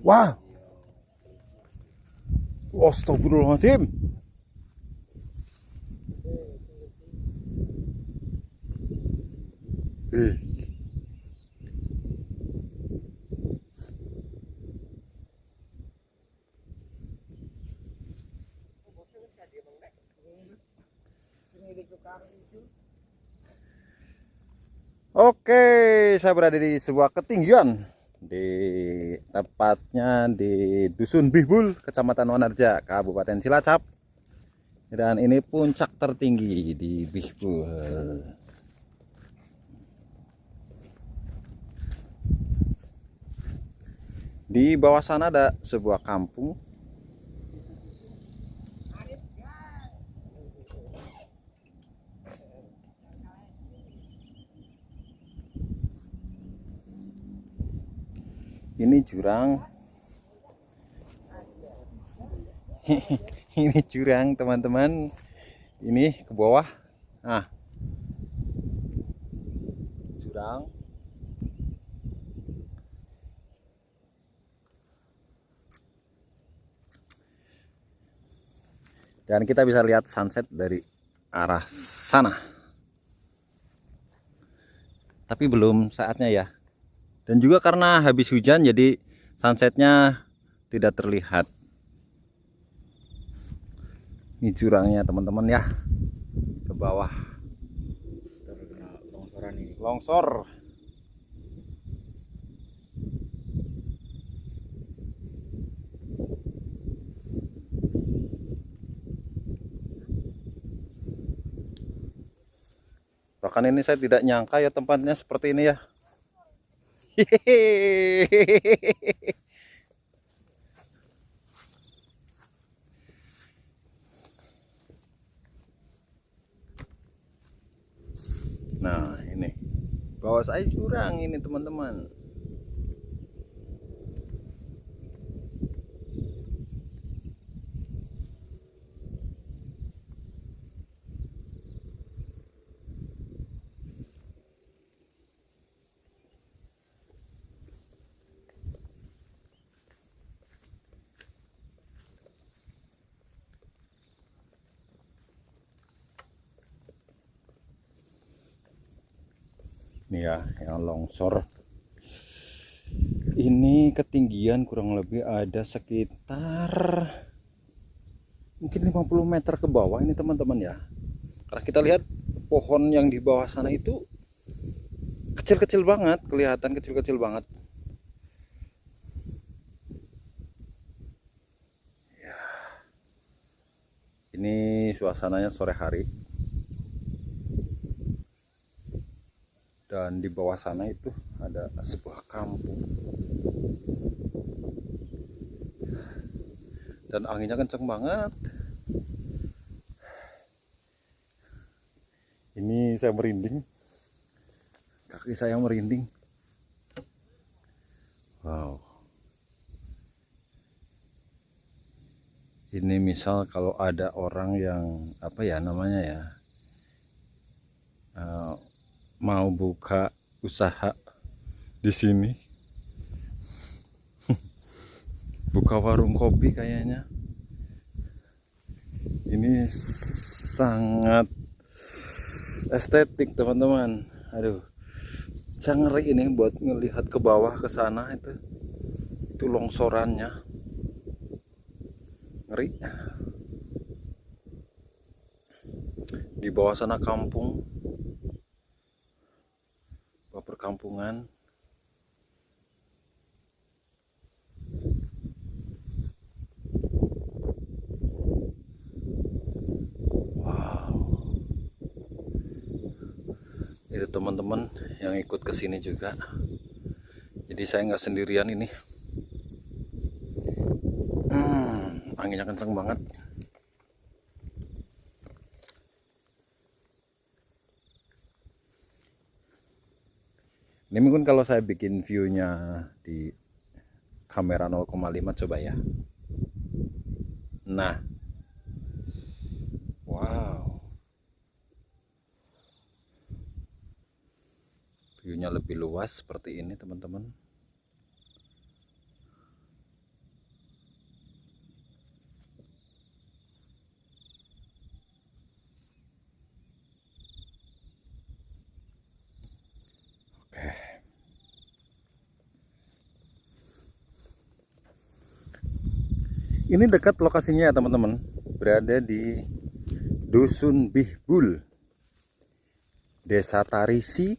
Wah, astagfirullahaladzim. Eh, Oke, saya berada di sebuah ketinggian, di tepatnya di Dusun Bihbul, Kecamatan Wanarja, Kabupaten Cilacap. Dan ini puncak tertinggi di Bihbul. Di bawah sana ada sebuah kampung. Ini jurang. Ini jurang, teman-teman. Ini ke bawah. Nah, jurang. Dan kita bisa lihat sunset dari arah sana. Tapi belum saatnya ya. Dan juga karena habis hujan jadi sunsetnya tidak terlihat. Ini jurangnya teman-teman ya, ke bawah. Longsoran ini. Longsor. Bahkan ini saya tidak nyangka ya tempatnya seperti ini ya. Nah ini bawah saya jurang ini teman-teman. Ini ya yang longsor. Ini ketinggian kurang lebih ada sekitar mungkin 50 meter ke bawah ini teman-teman ya. Karena kita lihat pohon yang di bawah sana itu kecil-kecil banget, kelihatan kecil-kecil banget. Ya. Ini suasananya sore hari. Dan di bawah sana itu ada sebuah kampung. Dan anginnya kenceng banget. Ini saya merinding. Kaki saya merinding. Wow. Ini misal kalau ada orang yang apa ya namanya ya, mau buka usaha di sini, buka warung kopi kayaknya. Ini sangat estetik teman-teman. Aduh, saya ngeri ini buat ngelihat ke bawah ke sana itu longsorannya, ngeri. Di bawah sana kampung, perkampungan. Itu teman-teman yang ikut ke sini juga. Jadi saya nggak sendirian ini. Anginnya kenceng banget. Ini mungkin kalau saya bikin view-nya di kamera 0,5 coba ya. Nah, wow, view-nya lebih luas seperti ini teman-teman. Ini dekat lokasinya ya teman-teman, berada di Dusun Bihbul, Desa Tarisi,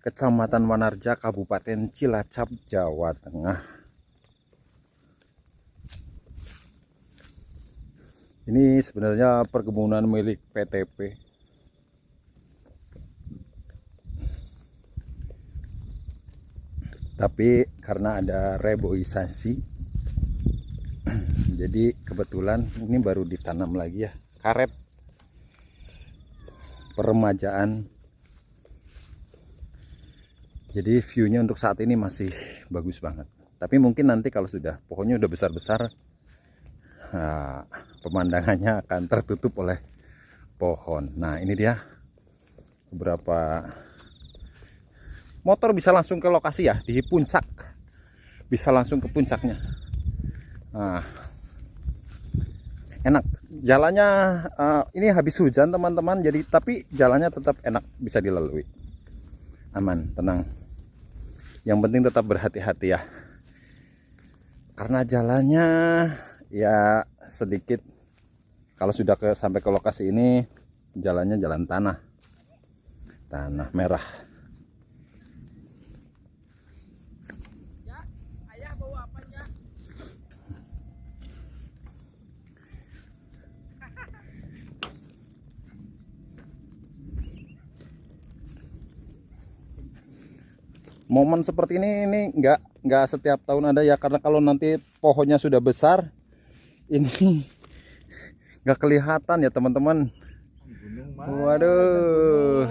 Kecamatan Wanarja, Kabupaten Cilacap, Jawa Tengah. Ini sebenarnya perkebunan milik PTP. Tapi karena ada reboisasi, jadi kebetulan ini baru ditanam lagi ya, karet peremajaan. Jadi view-nya untuk saat ini masih bagus banget. Tapi mungkin nanti kalau sudah pohonnya udah besar-besar, nah, pemandangannya akan tertutup oleh pohon. Nah, ini dia beberapa motor bisa langsung ke lokasi ya, di puncak. Bisa langsung ke puncaknya. Nah, enak. Jalannya ini habis hujan teman-teman, jadi tapi jalannya tetap enak, bisa dilalui. Aman, tenang. Yang penting tetap berhati-hati ya. Karena jalannya ya sedikit, kalau sudah sampai ke lokasi ini jalannya jalan tanah merah. Ayah bawa apanya? Momen seperti ini nggak setiap tahun ada ya, karena kalau nanti pohonnya sudah besar ini nggak kelihatan ya teman-teman. Waduh,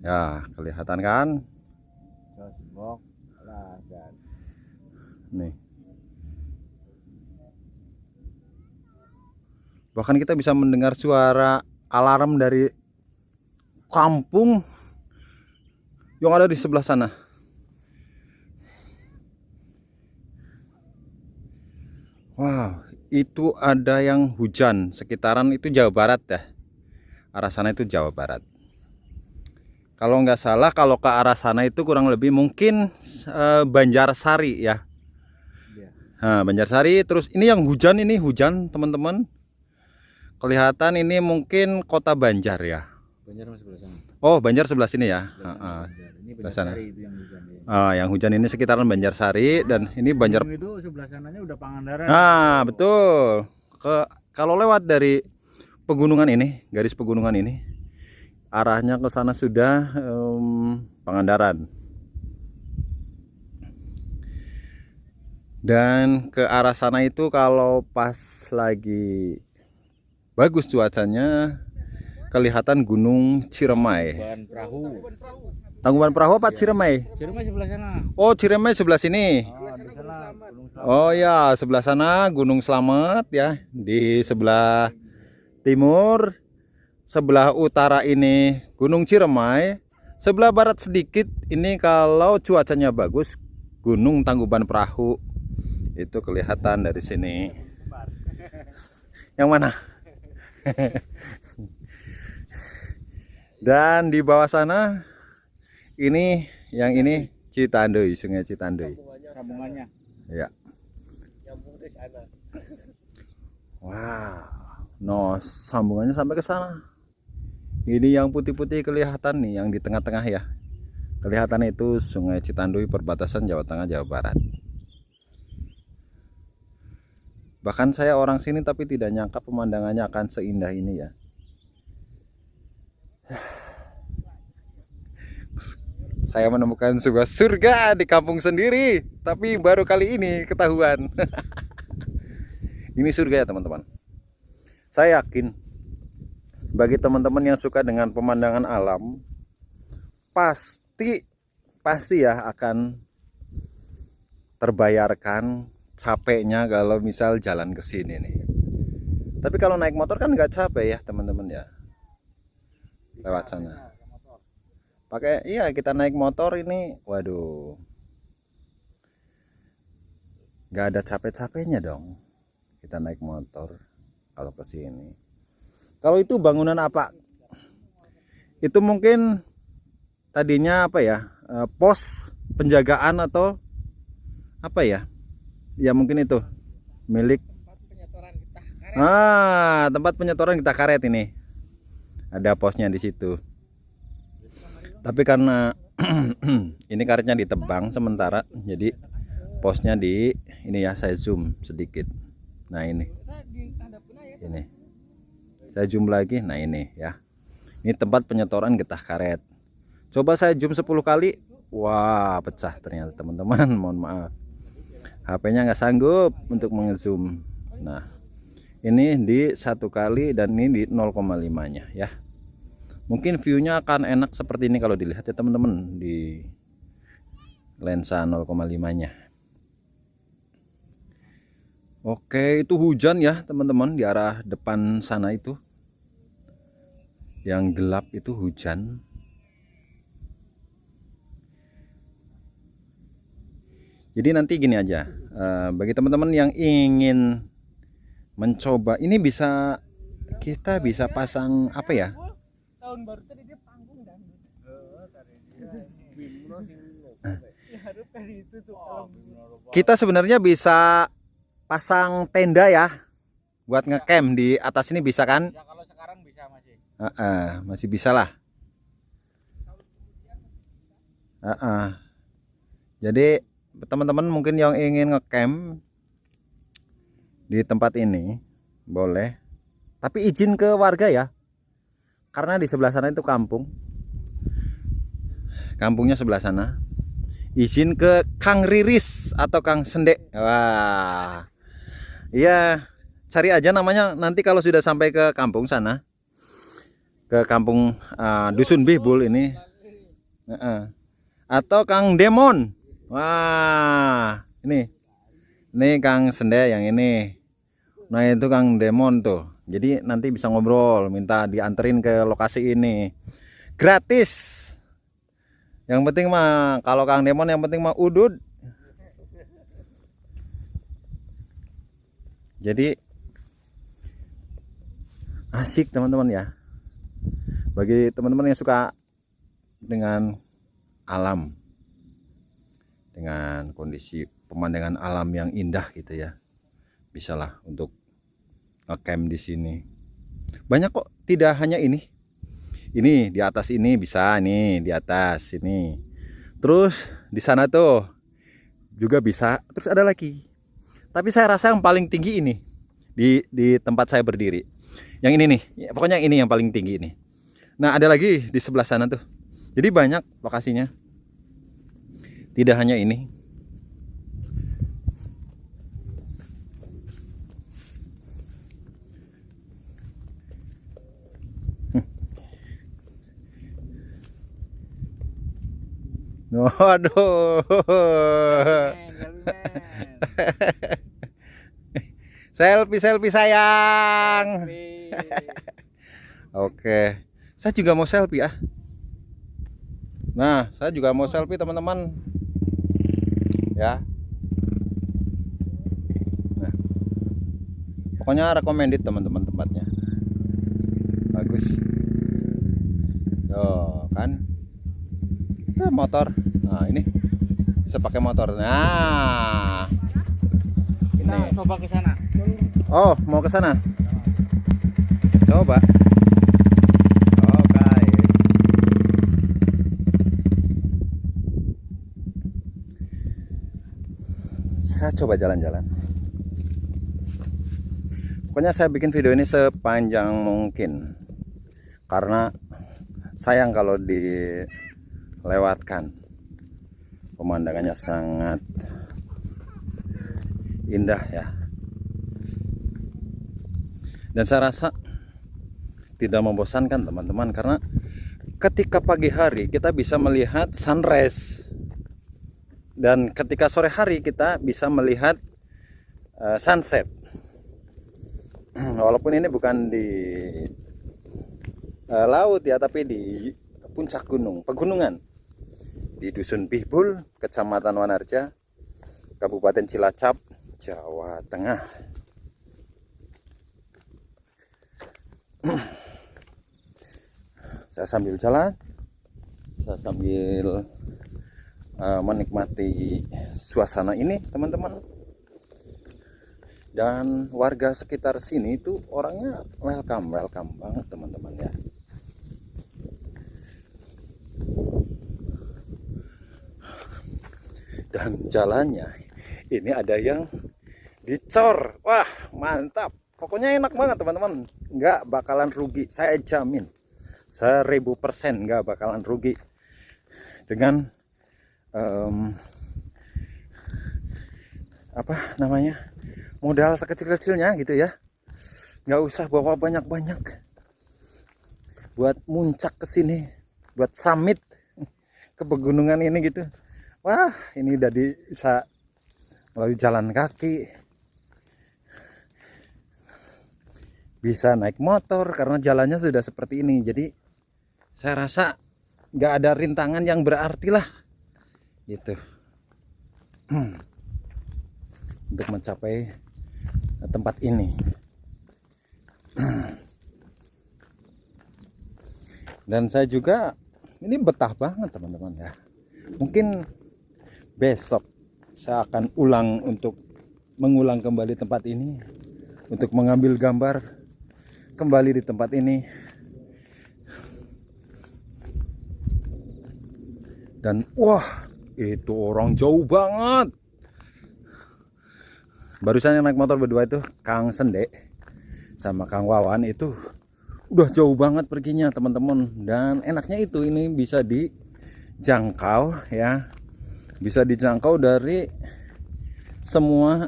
ya kelihatan kan nih, bahkan kita bisa mendengar suara alarm dari kampung yang ada di sebelah sana. Wow, itu ada yang hujan sekitaran itu Jawa Barat ya. Arah sana itu Jawa Barat. Kalau nggak salah, kalau ke arah sana itu kurang lebih mungkin Banjarsari ya. Nah, Banjarsari. Terus ini yang hujan, ini hujan teman-teman. Kelihatan ini mungkin kota Banjar ya. Banjar masih sebelah sana. Oh, Banjar sebelah sini ya. Ini Sebelah sana. Banjarsari itu yang hujan. Yang hujan ini sekitaran Banjarsari, dan ini Banjar. Itu sebelah sananya udah Pangandaran. Nah, betul. Kalau lewat dari pegunungan ini, garis pegunungan ini, arahnya ke sana sudah Pangandaran. Dan ke arah sana itu kalau pas lagi bagus cuacanya, kelihatan Gunung Ciremai. Tangkuban Perahu. Tangkuban Perahu apa Ciremai? Ciremai sebelah sana. Oh, Ciremai sebelah sini. Oh, di sana Gunung Selamat. Oh ya, sebelah sana Gunung Slamet ya. Di sebelah timur, sebelah utara ini Gunung Ciremai. Sebelah barat sedikit ini kalau cuacanya bagus Gunung Tangkuban Perahu. Itu kelihatan dari sini. Yang mana? Dan di bawah sana ini, yang ini Citandui, Sungai Citandui. Sambungannya. Ya. Nyambung ke sana. Wow. No, sambungannya sampai ke sana. Ini yang putih-putih kelihatan nih, yang di tengah-tengah ya. Kelihatan itu Sungai Citandui, perbatasan Jawa Tengah, Jawa Barat. Bahkan saya orang sini tapi tidak nyangka pemandangannya akan seindah ini ya. Saya menemukan sebuah surga di kampung sendiri, tapi baru kali ini ketahuan. Ini surga ya teman-teman. Saya yakin bagi teman-teman yang suka dengan pemandangan alam, pasti ya akan terbayarkan capeknya kalau misal jalan ke sini nih. Tapi kalau naik motor kan nggak capek ya teman-teman ya. Lewat sana. Pakai iya, kita naik motor ini, waduh, nggak ada capek-capeknya dong. Kita naik motor kalau ke sini. Kalau itu bangunan apa? Itu mungkin tadinya apa ya? Pos penjagaan atau apa ya? ya mungkin itu milik tempat penyetoran getah karet ini. Ada posnya di situ. Tapi karena ini karetnya ditebang sementara, jadi posnya di ini ya, saya zoom sedikit. Nah ini saya zoom lagi. Nah ini ya, ini tempat penyetoran getah karet. Coba saya zoom 10 kali, wah pecah ternyata teman-teman. Mohon maaf, HP-nya nggak sanggup untuk mengezoom. Nah ini di 1 kali dan ini di 0,5 nya ya. Mungkin view-nya akan enak seperti ini kalau dilihat ya teman-teman, di lensa 0,5 nya. Oke, itu hujan ya teman-teman di arah depan sana itu. Yang gelap itu hujan. Jadi nanti gini aja, bagi teman-teman yang ingin mencoba ini, kita bisa pasang apa ya? Tahun baru tadi dia panggung dan Kita sebenarnya bisa pasang tenda ya, buat ngecamp di atas ini bisa kan? ya, kalau sekarang bisa masih. Masih bisa lah. Jadi teman-teman mungkin yang ingin ngecamp di tempat ini boleh, tapi izin ke warga ya, karena di sebelah sana itu kampungnya sebelah sana. Izin ke Kang Riris atau Kang Sendek. Wah iya, cari aja namanya nanti kalau sudah sampai ke kampung sana, ke kampung Dusun Bihbul ini. Atau Kang Demon. Wah ini Kang Sendek yang ini. Nah itu Kang Demon tuh. Jadi nanti bisa ngobrol, minta dianterin ke lokasi ini gratis. Yang penting mah kalau Kang Demon, yang penting mah udud. Jadi asik teman-teman ya. Bagi teman-teman yang suka dengan alam, dengan kondisi pemandangan alam yang indah gitu ya, bisalah untuk ngecamp di sini. Banyak kok, tidak hanya ini di atas ini bisa, nih di atas ini, terus di sana tuh juga bisa, terus ada lagi. Tapi saya rasa yang paling tinggi ini di tempat saya berdiri, yang ini nih, pokoknya ini yang paling tinggi ini. Nah ada lagi di sebelah sana tuh. Jadi banyak lokasinya, tidak hanya ini. Waduh. Selfie sayang. Oke, saya juga mau selfie ah. Nah, saya juga mau selfie teman-teman. Ya. Nah, pokoknya recommended teman-teman tempatnya. Bagus. Tuh kan. Motor. Nah ini bisa pakai motor. Nah ini. Coba ke sana. Oh mau ke sana. Coba. Oke. Saya coba jalan-jalan. Pokoknya saya bikin video ini sepanjang mungkin, karena sayang kalau dilewatkan. Pemandangannya sangat indah ya, dan saya rasa tidak membosankan teman-teman, karena ketika pagi hari kita bisa melihat sunrise, dan ketika sore hari kita bisa melihat sunset. Walaupun ini bukan di laut ya, tapi di puncak gunung, pegunungan di Dusun Bihbul, Kecamatan Wanarja, Kabupaten Cilacap, Jawa Tengah. Saya sambil jalan, saya sambil menikmati suasana ini teman-teman. Dan warga sekitar sini itu orangnya welcome banget teman-teman ya. Dan jalannya ini ada yang dicor. Wah, mantap. Pokoknya enak banget teman-teman. Nggak bakalan rugi, saya jamin 1000% nggak bakalan rugi dengan apa namanya, modal sekecil-kecilnya gitu ya. Nggak usah bawa banyak-banyak buat muncak ke sini, buat summit ke pegunungan ini gitu. Wah, ini udah bisa melalui jalan kaki, bisa naik motor karena jalannya sudah seperti ini. Jadi saya rasa nggak ada rintangan yang berarti lah gitu untuk mencapai tempat ini. Dan saya juga ini betah banget teman-teman ya. Mungkin besok saya akan mengulang kembali tempat ini untuk mengambil gambar kembali di tempat ini. Dan wah, itu orang jauh banget. Barusan yang naik motor berdua itu Kang Sende sama Kang Wawan itu udah jauh banget perginya teman-teman. Dan enaknya itu ini bisa dijangkau ya, bisa dijangkau dari semua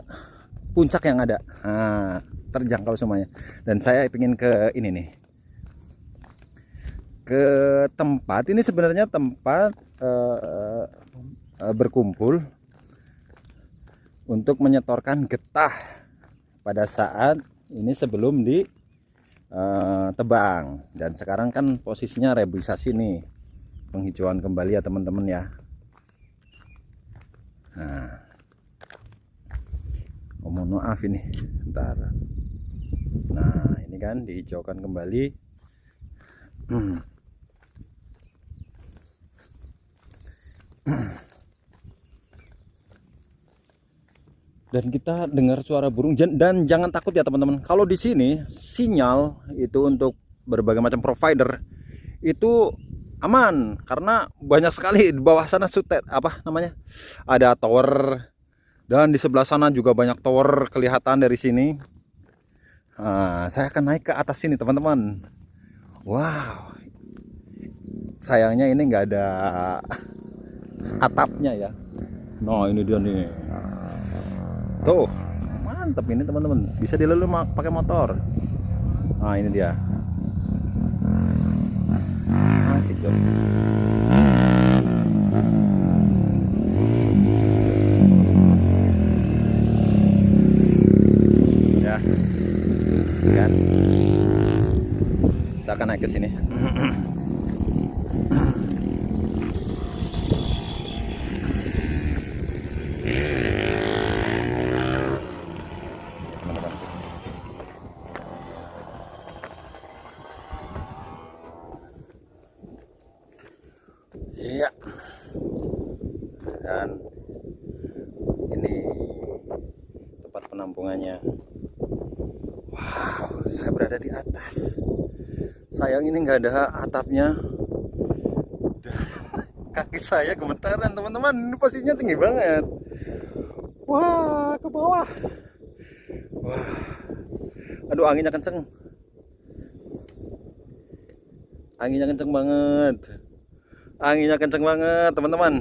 puncak yang ada. Nah, terjangkau semuanya. Dan saya ingin ke ini nih, ke tempat ini, sebenarnya tempat berkumpul untuk menyetorkan getah pada saat ini sebelum di tebang. Dan sekarang kan posisinya reboisasi nih, penghijauan kembali ya teman-teman ya. Nah, mohon maaf ini ntar. Nah, ini kan dihijaukan kembali. Dan kita dengar suara burung. Dan jangan takut ya teman-teman, kalau di sini sinyal itu untuk berbagai macam provider itu aman, karena banyak sekali di bawah sana apa namanya, ada tower, dan di sebelah sana juga banyak tower kelihatan dari sini. Nah, saya akan naik ke atas sini teman-teman. Wow, sayangnya ini nggak ada atapnya ya. Nah, ini dia nih. Tuh, mantep ini teman-teman. Bisa dilalui pakai motor. Nah, ini dia. Asik tuh. Ya. Kan. Saya akan naik ke sini. Iya. Dan ini tempat penampungannya. Wow, saya berada di atas. Sayang ini nggak ada atapnya. Kaki saya gemetaran teman-teman. Ini posisinya tinggi banget. Wah, ke bawah. Wah. Aduh, anginnya kenceng. Anginnya kenceng banget. Anginnya kenceng banget teman-teman.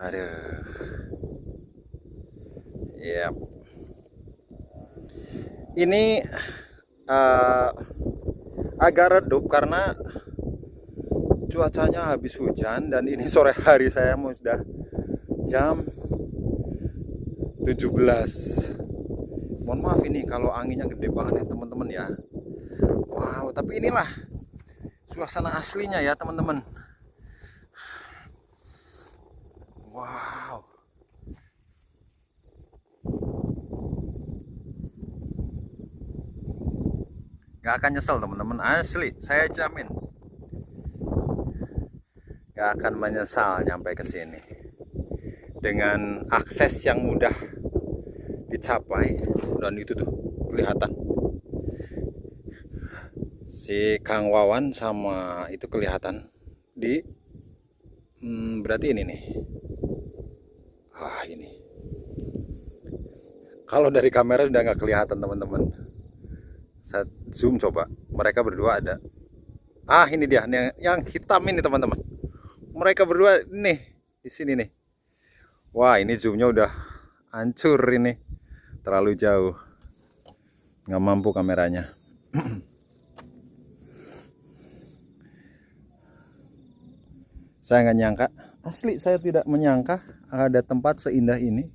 Aduh. Yep. Ini agak redup karena cuacanya habis hujan, dan ini sore hari, saya mau sudah jam 17. Mohon maaf ini kalau anginnya gede banget ya teman-teman ya. Wow, tapi inilah suasana aslinya ya teman-teman. Wow. Gak akan nyesel teman-teman, asli, saya jamin. Gak akan menyesal nyampe ke sini. dengan akses yang mudah dicapai. Dan itu tuh kelihatan si Kang Wawan sama itu kelihatan di berarti ini nih. Ini kalau dari kamera sudah nggak kelihatan teman-teman. Saya zoom coba, mereka berdua ada. Ini dia yang hitam ini teman-teman. Mereka berdua nih di sini nih. Wah, ini zoomnya udah hancur ini, terlalu jauh, nggak mampu kameranya. Saya nggak nyangka, asli saya tidak menyangka ada tempat seindah ini.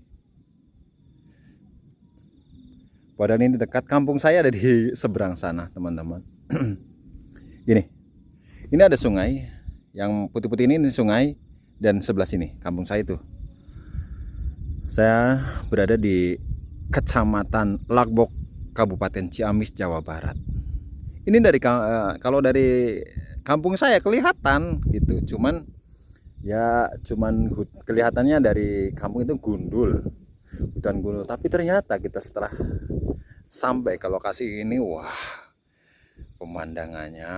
Padahal ini dekat kampung saya, ada di seberang sana teman-teman. Ini ada sungai, yang putih-putih ini sungai, dan sebelah sini kampung saya itu. Saya berada di Kecamatan Lagbok, Kabupaten Ciamis, Jawa Barat. Ini dari kalau dari kampung saya kelihatan gitu, cuman kelihatannya dari kampung itu gundul, hutan gundul. Tapi ternyata kita setelah sampai ke lokasi ini, wah, pemandangannya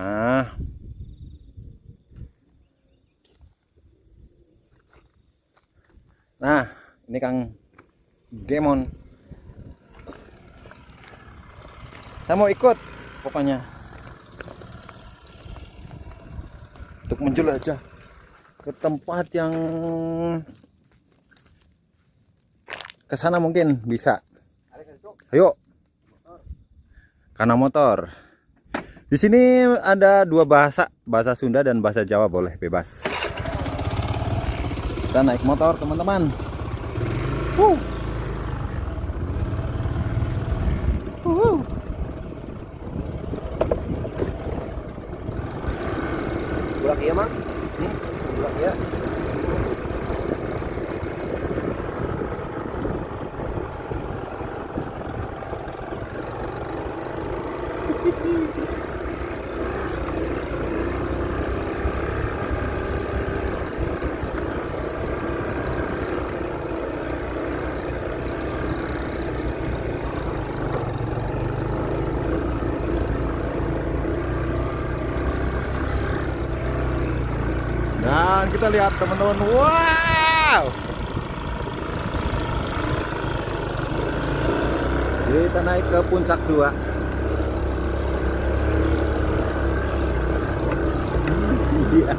nah, ini Kang Demon. Saya mau ikut pokoknya untuk menjelajah ke tempat yang ke sana mungkin bisa. Ayo. Karena motor. Di sini ada dua bahasa Sunda dan bahasa Jawa, boleh bebas. Kita naik motor, teman-teman. Bulak iya, Mang? Bulak iya. Dan kita lihat teman-teman, wow, kita naik ke puncak 2. Iya.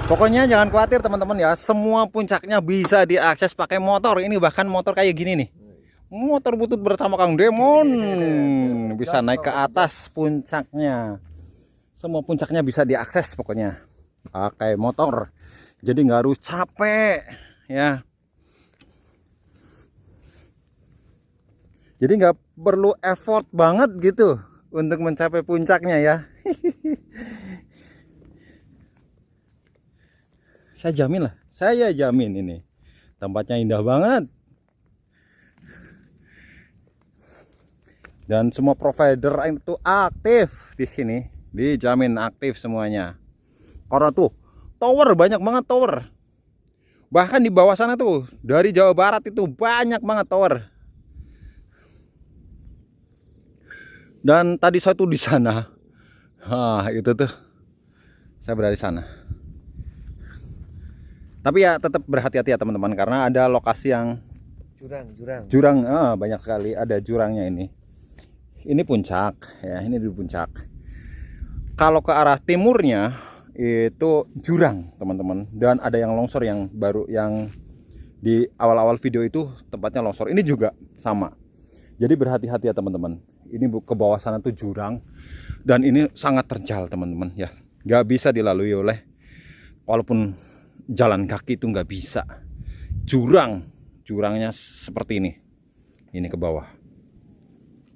Pokoknya jangan khawatir teman-teman ya, semua puncaknya bisa diakses pakai motor. Ini bahkan motor kayak gini nih, motor butut bersama Kang Demon, bisa naik ke atas puncaknya. Semua puncaknya bisa diakses pokoknya pakai motor, jadi nggak harus capek ya. Jadi nggak perlu effort banget gitu untuk mencapai puncaknya ya. Saya jamin ini tempatnya indah banget. Dan semua provider itu aktif di sini, dijamin aktif semuanya. Karena tuh tower, banyak banget tower. Bahkan di bawah sana tuh dari Jawa Barat itu banyak banget tower. Dan tadi saya tuh di sana. Itu tuh saya berada di sana. Tapi ya tetap berhati-hati ya teman-teman, karena ada lokasi yang jurang, banyak sekali ada jurangnya ini. Ini puncak ya, ini di puncak. Kalau ke arah timurnya itu jurang teman-teman, dan ada yang longsor yang baru, yang di awal-awal video itu tempatnya longsor. Ini juga sama. Jadi berhati-hati ya teman-teman. Ini ke bawah sana tuh jurang, dan ini sangat terjal teman-teman ya. Nggak bisa dilalui oleh, walaupun jalan kaki itu nggak bisa. Jurangnya seperti ini ke bawah.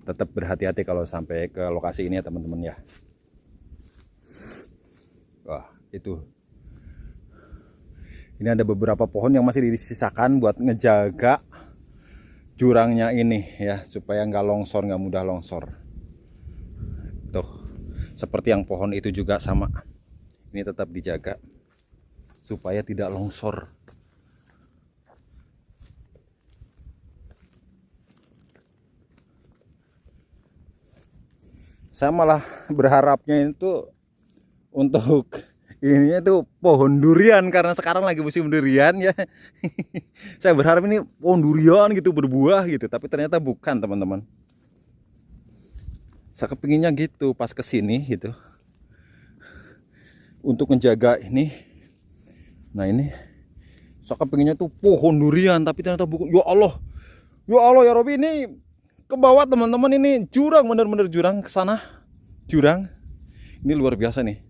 Tetap berhati-hati kalau sampai ke lokasi ini ya teman-teman ya. Wah, itu Ini ada beberapa pohon yang masih disisakan buat ngejaga jurangnya ini ya, supaya nggak longsor, nggak mudah longsor. Tuh, seperti yang pohon itu juga sama. Ini tetap dijaga supaya tidak longsor. Saya malah berharapnya itu untuk ini tuh pohon durian, karena sekarang lagi musim durian ya. Saya berharap ini pohon durian gitu berbuah gitu, tapi ternyata bukan teman-teman. Saya kepinginnya gitu pas kesini gitu, untuk menjaga ini. Nah ini saya kepinginnya tuh pohon durian, tapi ternyata bukan. Ya Allah ya Robi, ini ke bawah teman-teman, ini jurang, bener-bener jurang ke sana. Jurang ini luar biasa nih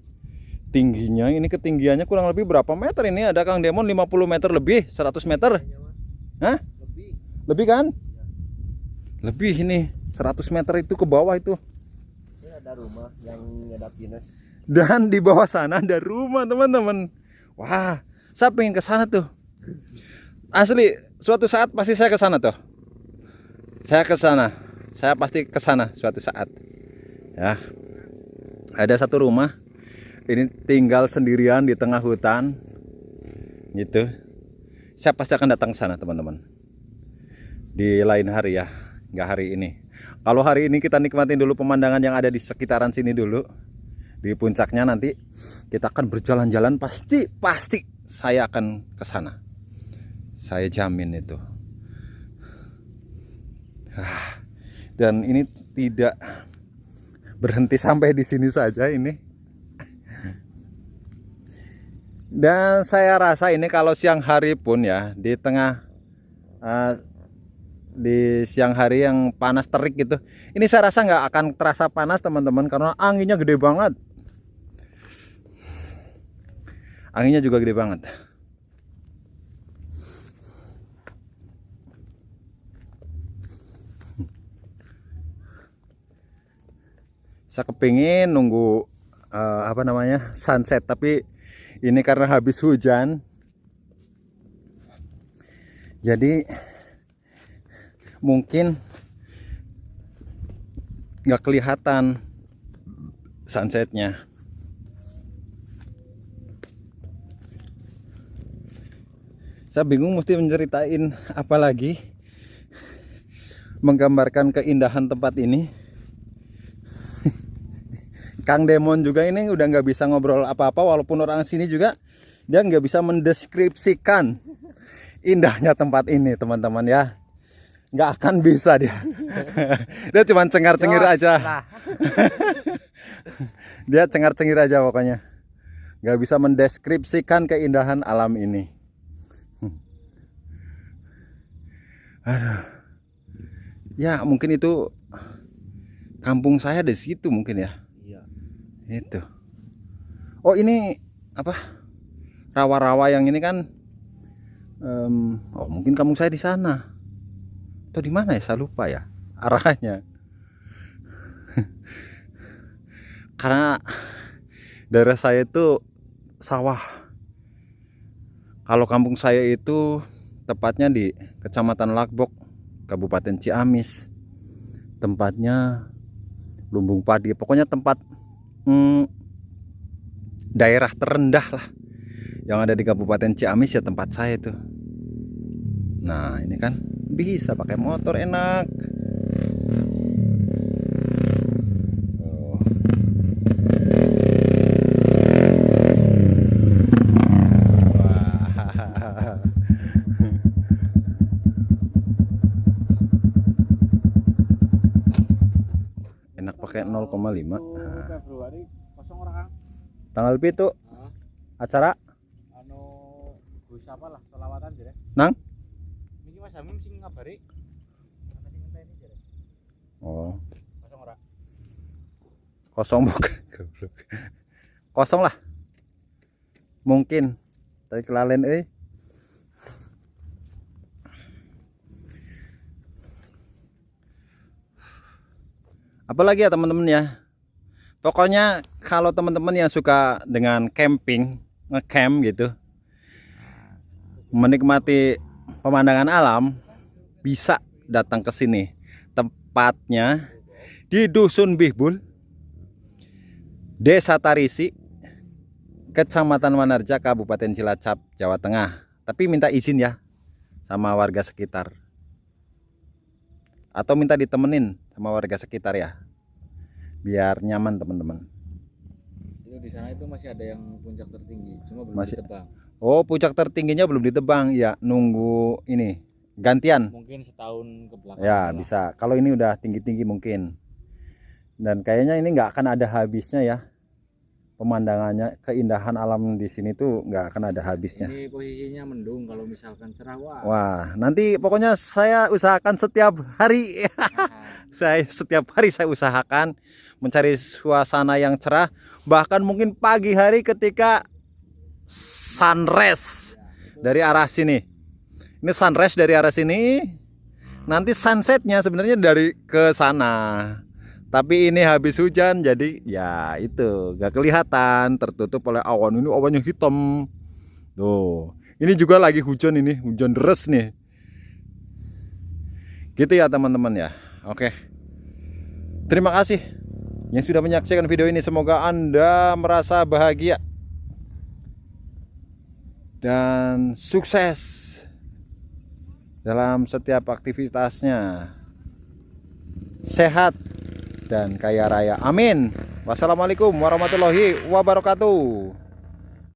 tingginya. Ini ketinggiannya kurang lebih berapa meter ini? Ada Kang Demon 50 meter lebih, 100 meter. Hah? Lebih kan? Lebih ini 100 meter itu ke bawah itu. Ini ada rumah yang ada pinus. Dan di bawah sana ada rumah teman-teman. Wah, saya pengen ke sana tuh. Asli, suatu saat pasti saya ke sana tuh. Saya ke sana. Saya pasti ke sana suatu saat. Ya. Ada satu rumah. Ini tinggal sendirian di tengah hutan. Gitu. Saya pasti akan datang ke sana, teman-teman. Di lain hari ya, nggak hari ini. Kalau hari ini kita nikmatin dulu pemandangan yang ada di sekitaran sini dulu. Di puncaknya nanti kita akan berjalan-jalan, pasti saya akan ke sana. Saya jamin itu. Dan ini tidak berhenti sampai di sini saja ini. Dan saya rasa ini kalau siang hari pun ya, di tengah di siang hari yang panas terik gitu, ini saya rasa nggak akan terasa panas teman-teman, karena anginnya gede banget. Anginnya juga gede banget. Saya kepingin nunggu sunset, tapi ini karena habis hujan, jadi mungkin nggak kelihatan sunsetnya. Saya bingung mesti menceritain apa lagi, menggambarkan keindahan tempat ini. Kang Demon juga ini udah nggak bisa ngobrol apa-apa, walaupun orang sini juga dia nggak bisa mendeskripsikan indahnya tempat ini teman-teman ya. Nggak akan bisa dia. Dia cuma cengar-cengir aja. Dia cengar-cengir aja pokoknya. Nggak bisa mendeskripsikan keindahan alam ini. Aduh. Ya mungkin itu kampung saya di situ mungkin ya. Iya. Itu. Oh ini apa? Rawa-rawa yang ini kan. Oh mungkin kampung saya di sana. Atau di mana ya? Saya lupa ya arahnya. Karena daerah saya itu sawah. Kalau kampung saya itu tepatnya di Kecamatan Lagbok, Kabupaten Ciamis. Tempatnya lumbung padi. Pokoknya tempat daerah terendah lah yang ada di Kabupaten Ciamis ya, tempat saya itu. Nah ini kan bisa pakai motor enak. Enak pakai 0,5. Februari kosong orang. Tanggal itu acara Anu Gus apa lah selawatan jere. nang. Niki Mas Hamim sing ngabari. Ana sing ngenteni jere. Oh, Kosong ora. kosong bukan. Kosong lah. Mungkin. Tapi kelalen Apalagi ya teman-teman ya. Pokoknya kalau teman-teman yang suka dengan camping, ngecamp gitu, menikmati pemandangan alam, bisa datang ke sini. Tepatnya di Dusun Bihbul, Desa Tarisi, Kecamatan Wanarja, Kabupaten Cilacap, Jawa Tengah. Tapi minta izin ya sama warga sekitar. Atau minta ditemenin sama warga sekitar ya. Biar nyaman teman-teman. Itu di sana itu masih ada yang puncak tertinggi, cuma belum Masih. ditebang. Oh, puncak tertingginya belum ditebang ya, nunggu ini gantian. Mungkin setahun ke belakang. Ya, lah. bisa. Kalau ini udah tinggi-tinggi mungkin. Dan kayaknya ini nggak akan ada habisnya ya. Pemandangannya, keindahan alam di sini tuh nggak akan ada habisnya. Ini posisinya mendung, kalau misalkan cerah wah. Wah, nanti pokoknya saya usahakan setiap hari. Setiap hari saya usahakan mencari suasana yang cerah, bahkan mungkin pagi hari ketika sunrise dari arah sini. Ini sunrise dari arah sini. Nanti sunsetnya sebenarnya dari ke sana. Tapi ini habis hujan jadi ya itu gak kelihatan, tertutup oleh awan. Ini awannya hitam. Tuh, ini juga lagi hujan, ini hujan deras nih. Gitu ya teman-teman ya. Oke. Terima kasih yang sudah menyaksikan video ini. Semoga Anda merasa bahagia dan sukses dalam setiap aktivitasnya. Sehat dan kaya raya. Amin. Wassalamualaikum warahmatullahi wabarakatuh.